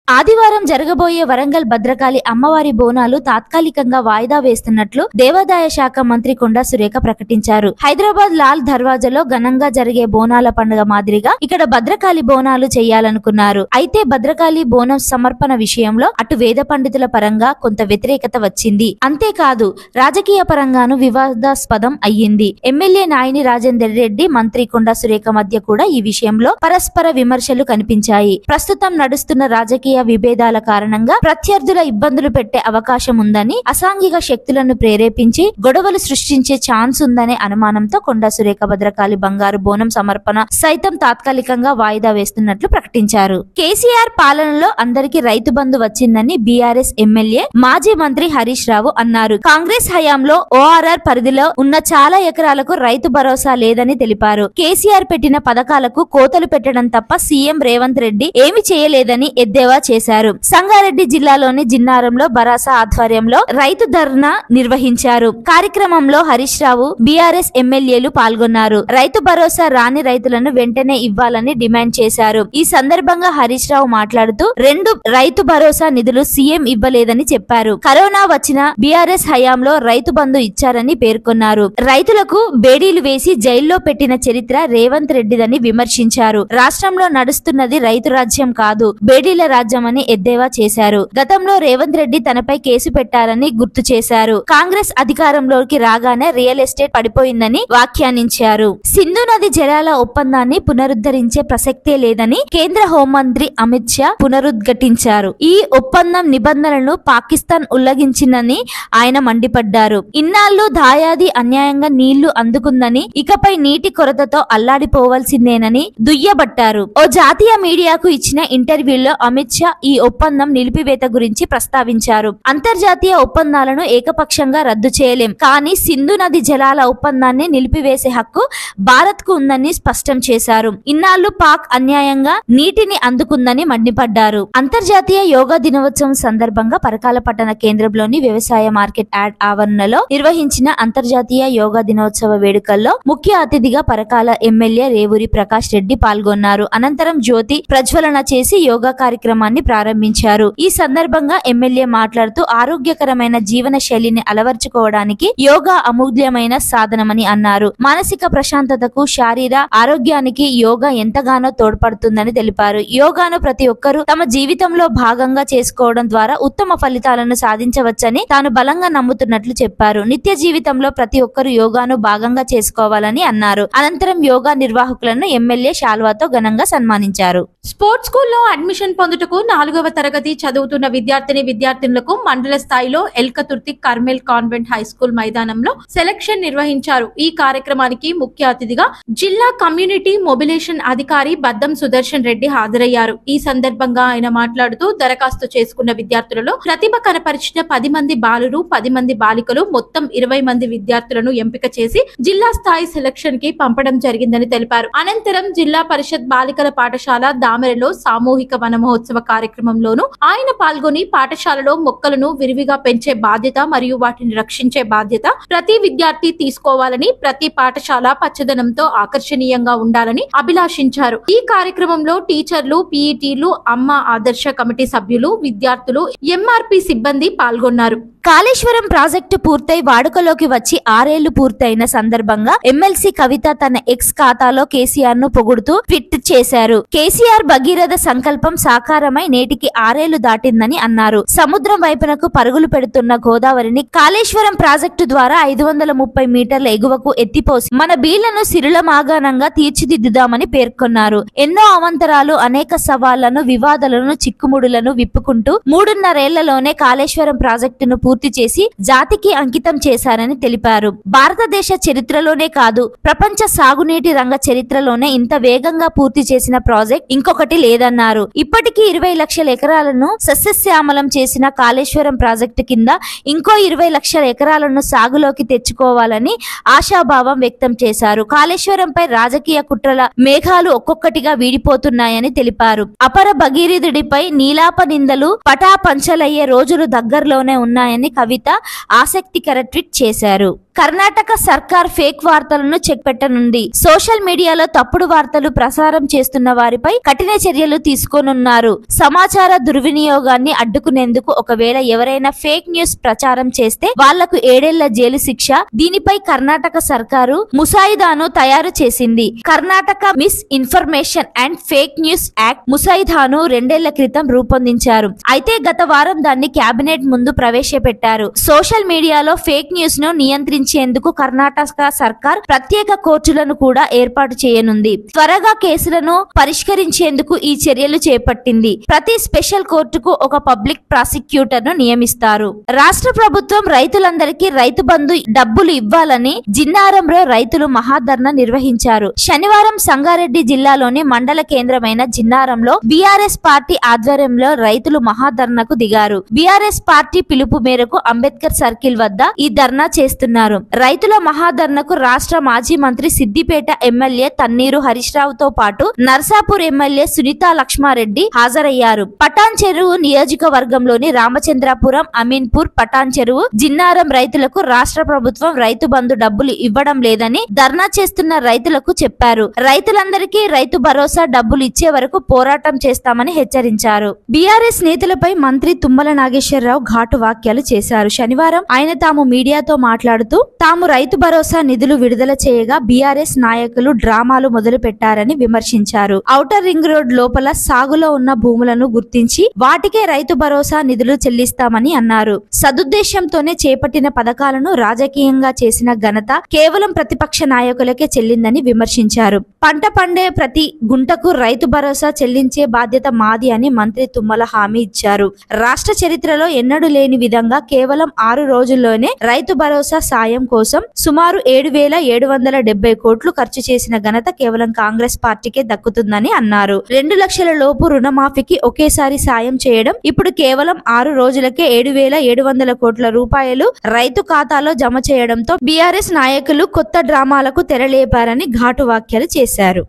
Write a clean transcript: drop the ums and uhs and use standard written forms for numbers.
ఆదివారం జరగబోయే వరంగల్ భద్రకాళి అమ్మవారి బోనాలు తాత్కాలికంగా వాయిదా వేస్తున్నట్లు దేవాదాయ శాఖ మంత్రి కొండా సురేఖ ప్రకటించారు. హైదరాబాద్ లాల్ దర్వాజాలో ఘనంగా జరిగే బోనాల పండుగ మాదిరిగా ఇక్కడ భద్రకాళి బోనాలు చేయాలనుకున్నారు. అయితే భద్రకాళి బోనం సమర్పణ విషయంలో అటు వేద పండితుల పరంగా కొంత వ్యతిరేకత వచ్చింది. అంతేకాదు రాజకీయ పరంగాను వివాదాస్పదం అయ్యింది. ఎమ్మెల్యే నాయిని రాజేందర్ రెడ్డి, మంత్రి కొండా సురేఖ మధ్య కూడా ఈ విషయంలో పరస్పర విమర్శలు కనిపించాయి. ప్రస్తుతం నడుస్తున్న రాజకీయ విభేదాల కారణంగా ప్రత్యర్థుల ఇబ్బందులు పెట్టే అవకాశం ఉందని, అసాంఘిక శక్తులను ప్రేరేపించి గొడవలు సృష్టించే ఛాన్స్ ఉందనే అనుమానంతో కొండా సురేఖ భద్రకాళి బంగారు బోనం సమర్పణ సైతం తాత్కాలికంగా వాయిదా వేస్తున్నట్లు ప్రకటించారు. కేసీఆర్ పాలనలో అందరికీ రైతు బంధు వచ్చిందని బీఆర్ఎస్ ఎమ్మెల్యే మాజీ మంత్రి హరీష్ రావు అన్నారు. కాంగ్రెస్ హయాంలో ఓఆర్ఆర్ పరిధిలో ఉన్న చాలా ఎకరాలకు రైతు భరోసా లేదని తెలిపారు. కేసీఆర్ పెట్టిన పథకాలకు కోతలు పెట్టడం తప్ప సీఎం రేవంత్ రెడ్డి ఏమి చేయలేదని ఎద్దేవా చేశారు. సంగారెడ్డి జిల్లాలోని జిన్నారంలో భరాసా ఆధ్వర్యంలో రైతు ధర్నా నిర్వహించారు. కార్యక్రమంలో హరీష్ రావు, బీఆర్ఎస్ ఎమ్మెల్యేలు పాల్గొన్నారు. రైతు భరోసా రాని రైతులను వెంటనే ఇవ్వాలని డిమాండ్ చేశారు. ఈ సందర్భంగా హరీష్ రావు మాట్లాడుతూ 2 రైతు భరోసా నిధులు సీఎం ఇవ్వలేదని చెప్పారు. కరోనా వచ్చిన బీఆర్ఎస్ హయాంలో రైతు బంధు ఇచ్చారని పేర్కొన్నారు. రైతులకు బేడీలు వేసి జైల్లో పెట్టిన చరిత్ర రేవంత్ రెడ్డిదని విమర్శించారు. రాష్ట్రంలో నడుస్తున్నది రైతు రాజ్యం కాదు, బేడీల రాజ్యమని ఎద్దేవా చేశారు. గతంలో రేవంత్ రెడ్డి తనపై కేసు పెట్టారని గుర్తు చేశారు. కాంగ్రెస్ అధికారంలోకి రాగానే రియల్ ఎస్టేట్ పడిపోయిందని వ్యాఖ్యానించారు. సింధు నది జలాల ఒప్పందాన్ని పునరుద్ధరించే ప్రసక్తే లేదని కేంద్ర హోంమంత్రి అమిత్ షా పునరుద్ఘాటించారు. ఈ ఒప్పందం నిబంధనలను పాకిస్తాన్ ఉల్లంఘించిందని ఆయన మండిపడ్డారు. ఇన్నాళ్లు దాయాది అన్యాయంగా నీళ్లు అందుకుందని, ఇకపై నీటి కొరతతో అల్లాడిపోవాల్సిందేనని దుయ్యబట్టారు. ఓ జాతీయ మీడియాకు ఇచ్చిన ఇంటర్వ్యూలో అమిత్ షా ఈ ఒప్పందం నిలిపివేత గురించి ప్రస్తావించారు. అంతర్జాతీయ ఒప్పందాలను ఏకపక్షంగా రద్దు చేయలేం, కానీ సింధు నది జలాల ఒప్పందాన్ని నిలిపివేసే హక్కు భారత్ కు ఉందని స్పష్టం చేశారు. ఇన్నాళ్లు పాక్ అన్యాయంగా నీటిని అందుకుందని మండిపడ్డారు. అంతర్జాతీయ యోగా దినోత్సవం సందర్భంగా పరకాల పట్టణ కేంద్రంలోని వ్యవసాయ మార్కెట్ యార్డ్ ఆవరణలో నిర్వహించిన అంతర్జాతీయ యోగా దినోత్సవ వేడుకల్లో ముఖ్య అతిథిగా పరకాల ఎమ్మెల్యే రేవూరి ప్రకాష్ రెడ్డి పాల్గొన్నారు. అనంతరం జ్యోతి ప్రజ్వలన చేసి యోగా కార్యక్రమాన్ని ప్రారంభించారు. ఈ సందర్భంగా ఎమ్మెల్యే మాట్లాడుతూ ఆరోగ్యకరమైన జీవన శైలిని అలవర్చుకోవడానికి యోగా అమూల్యమైన సాధనమని అన్నారు. మానసిక ప్రశాంతతకు, శారీర ఆరోగ్యానికి యోగా ఎంతగానో తోడ్పడుతుందని తెలిపారు. యోగాను ప్రతి ఒక్కరూ తమ జీవితంలో భాగంగా చేసుకోవడం ద్వారా ఉత్తమ ఫలితాలను సాధించవచ్చని తాను బలంగా నమ్ముతున్నట్లు చెప్పారు. నిత్య జీవితంలో ప్రతి ఒక్కరూ యోగాను భాగంగా చేసుకోవాలని అన్నారు. అనంతరం యోగా నిర్వాహకులను ఎమ్మెల్యే శాల్వాతో ఘనంగా సన్మానించారు. స్పోర్ట్స్ స్కూల్లో అడ్మిషన్ పొందుటకు 4వ తరగతి చదువుతున్న విద్యార్థినులకు మండల స్థాయిలో Elkathurthy Carmel convent high school మైదానంలో సెలక్షన్ నిర్వహించారు. ఈ కార్యక్రమానికి ముఖ్య అతిథిగా జిల్లా కమ్యూనిటీ మొబిలేషన్ అధికారి బద్దం సుదర్శన్ రెడ్డి హాజరయ్యారు. ఈ సందర్భంగా ఆయన మాట్లాడుతూ దరఖాస్తు చేసుకున్న విద్యార్థులలో ప్రతిభ కనపరిచిన 10 మంది బాలురు, 10 మంది బాలికలు, మొత్తం 20 మంది విద్యార్థులను ఎంపిక చేసి జిల్లా స్థాయి సెలక్షన్ కి పంపడం జరిగిందని తెలిపారు. అనంతరం జిల్లా పరిషత్ బాలికల పాఠశాల దామెరలో సామూహిక వన మహోత్సవ కార్యక్రమంలోనూ ఆయన పాల్గొని పాఠశాలలో మొక్కలను విరివిగా పెంచే బాధ్యత మరియు వాటిని రక్షించే బాధ్యత ప్రతి విద్యార్థి తీసుకోవాలని, ప్రతి పాఠశాల పచ్చదనంతో ఆకర్షణీయంగా ఉండాలని అభిలాషించారు. ఈ కార్యక్రమంలో టీచర్లు, పీఈటీలు, అమ్మ ఆదర్శ కమిటీ సభ్యులు, విద్యార్థులు, ఎంఆర్పి సిబ్బంది పాల్గొన్నారు. కాళేశ్వరం ప్రాజెక్టు పూర్తయి వాడుకలోకి వచ్చి 6 ఏళ్లు పూర్తయిన సందర్భంగా ఎమ్మెల్సీ కవిత తన ఎక్స్ ఖాతాలో కేసీఆర్ ను పొగుడుతూ ట్వీట్ చేశారు. కేసీఆర్ భగీరథ సంకల్పం సాకారమై నేటికి 6 ఏళ్లు దాటిందని అన్నారు. సముద్రం వైపునకు పరుగులు పెడుతున్న గోదావరిని కాళేశ్వరం ప్రాజెక్టు ద్వారా 530 మీటర్ల ఎగువకు ఎత్తిపోసి మన బీళ్లను సిరులమాగానంగా తీర్చిదిద్దుదామని పేర్కొన్నారు. ఎన్నో అవంతరాలు, అనేక సవాళ్లను, వివాదాలను, చిక్కుముడులను విప్పుకుంటూ 3.5 ఏళ్లలోనే కాళేశ్వరం ప్రాజెక్టును పూర్తి చేసి జాతికి అంకితం చేశారని తెలిపారు. భారతదేశ చరిత్రలోనే కాదు, ప్రపంచ సాగునీటి రంగ చరిత్రలోనే ఇంత వేగంగా పూర్తి చేసిన ప్రాజెక్ట్ ఇంకొకటి లేదన్నారు. ఇప్పటికీ 20 లక్షల ఎకరాలను సస్యశ్యామలం చేసిన కాళేశ్వరం ప్రాజెక్టు కింద ఇంకో 20 లక్షల ఎకరాలను సాగులోకి తెచ్చుకోవాలని ఆశాభావం వ్యక్తం చేశారు. కాళేశ్వరంపై రాజకీయ కుట్రల మేఘాలు ఒక్కొక్కటిగా వీడిపోతున్నాయని తెలిపారు. అపర భగీరథుడిపై నీలాప నిందలు పటాపంచలయ్యే రోజులు దగ్గరలోనే ఉన్నాయని అని కవిత ఆసక్తికర ట్వీట్ చేశారు. కర్ణాటక సర్కార్ ఫేక్ వార్తలను చెక్ పెట్టనుంది. సోషల్ మీడియాలో తప్పుడు వార్తలు ప్రసారం చేస్తున్న వారిపై కఠిన చర్యలు తీసుకోనున్నారు. సమాచార దుర్వినియోగాన్ని అడ్డుకునేందుకు ఒకవేళ ఎవరైనా ఫేక్ న్యూస్ ప్రచారం చేస్తే వాళ్లకు 7 ఏళ్ల జైలు శిక్ష. దీనిపై కర్ణాటక సర్కారు ముసాయిదాను తయారు చేసింది. Karnataka misinformation and fake news act ముసాయిదాను 2 ఏళ్ల క్రితం రూపొందించారు. అయితే గత వారం దాన్ని కేబినెట్ ముందు ప్రవేశపెట్టారు. సోషల్ మీడియాలో ఫేక్ న్యూస్ ను నియంత్రించేందుకు కర్ణాటక సర్కార్ ప్రత్యేక కోర్టులను కూడా ఏర్పాటు చేయనుంది. త్వరగా కేసులను పరిష్కరించేందుకు ఈ చర్యలు చేపట్టింది. ప్రతి స్పెషల్ కోర్టుకు ఒక పబ్లిక్ ప్రాసిక్యూటర్ ను నియమిస్తారు. రాష్ట్ర ప్రభుత్వం రైతులందరికీ రైతు బంధు డబ్బులు ఇవ్వాలని జిన్నారంలో రైతులు మహాధర్నా నిర్వహించారు. శనివారం సంగారెడ్డి జిల్లాలోని మండల కేంద్రమైన జిన్నారంలో బీఆర్ఎస్ పార్టీ ఆధ్వర్యంలో రైతులు మహాధర్నాకు దిగారు. బీఆర్ఎస్ పార్టీ పిలుపు మేరకు అంబేద్కర్ సర్కిల్ వద్ద ఈ ధర్నా చేస్తున్నారు. రైతుల మహాధర్నాకు రాష్ట్ర మాజీ మంత్రి సిద్దిపేట ఎమ్మెల్యే తన్నీరు హరీష్ రావుతో పాటు నర్సాపూర్ ఎమ్మెల్యే సునీతా లక్ష్మారెడ్డి హాజరయ్యారు. పటాన్ చెరువు నియోజకవర్గంలోని రామచంద్రాపురం, అమీన్పూర్, పటాన్ చెరువు, జిన్నారం రైతులకు రాష్ట్ర ప్రభుత్వం రైతు బంధు డబ్బులు ఇవ్వడం లేదని ధర్నా చేస్తున్న రైతులకు చెప్పారు. రైతులందరికీ రైతు భరోసా డబ్బులు ఇచ్చే వరకు పోరాటం చేస్తామని హెచ్చరించారు. బీఆర్ఎస్ నేతలపై మంత్రి తుమ్మల నాగేశ్వరరావు ఘాటు వ్యాఖ్యలు చేశారు. శనివారం ఆయన తాము మీడియాతో మాట్లాడుతూ తాము రైతు భరోసా నిధులు విడుదల చేయగా బీఆర్ఎస్ నాయకులు డ్రామాలు మొదలు పెట్టారని విమర్శించారు. ఔటర్ రింగ్ రోడ్ లోపల సాగులో ఉన్న భూములను గుర్తించి వాటికే రైతు భరోసా నిధులు చెల్లిస్తామని అన్నారు. సదుద్దేశంతోనే చేపట్టిన పథకాలను రాజకీయంగా చేసిన ఘనత కేవలం ప్రతిపక్ష నాయకులకే చెల్లిందని విమర్శించారు. పంట పండే ప్రతి గుంటకు రైతు భరోసా చెల్లించే బాధ్యత మాది అని మంత్రి తుమ్మల హామీ ఇచ్చారు. రాష్ట్ర చరిత్రలో ఎన్నడూ లేని విధంగా కేవలం 6 రోజుల్లోనే రైతు భరోసా సాయం కోసం సుమారు 7,770 కోట్లు ఖర్చు చేసిన ఘనత కేవలం కాంగ్రెస్ పార్టీకే దక్కుతుందని అన్నారు. 2 లక్షల లోపు రుణమాఫీకి ఒకేసారి సాయం చేయడం, ఇప్పుడు కేవలం 6 రోజులకే 7,700 కోట్ల రూపాయలు రైతు ఖాతాలో జమ చేయడంతో బీఆర్ఎస్ నాయకులు కొత్త డ్రామాలకు తెరలేపారని ఘాటు వ్యాఖ్యలు చేశారు.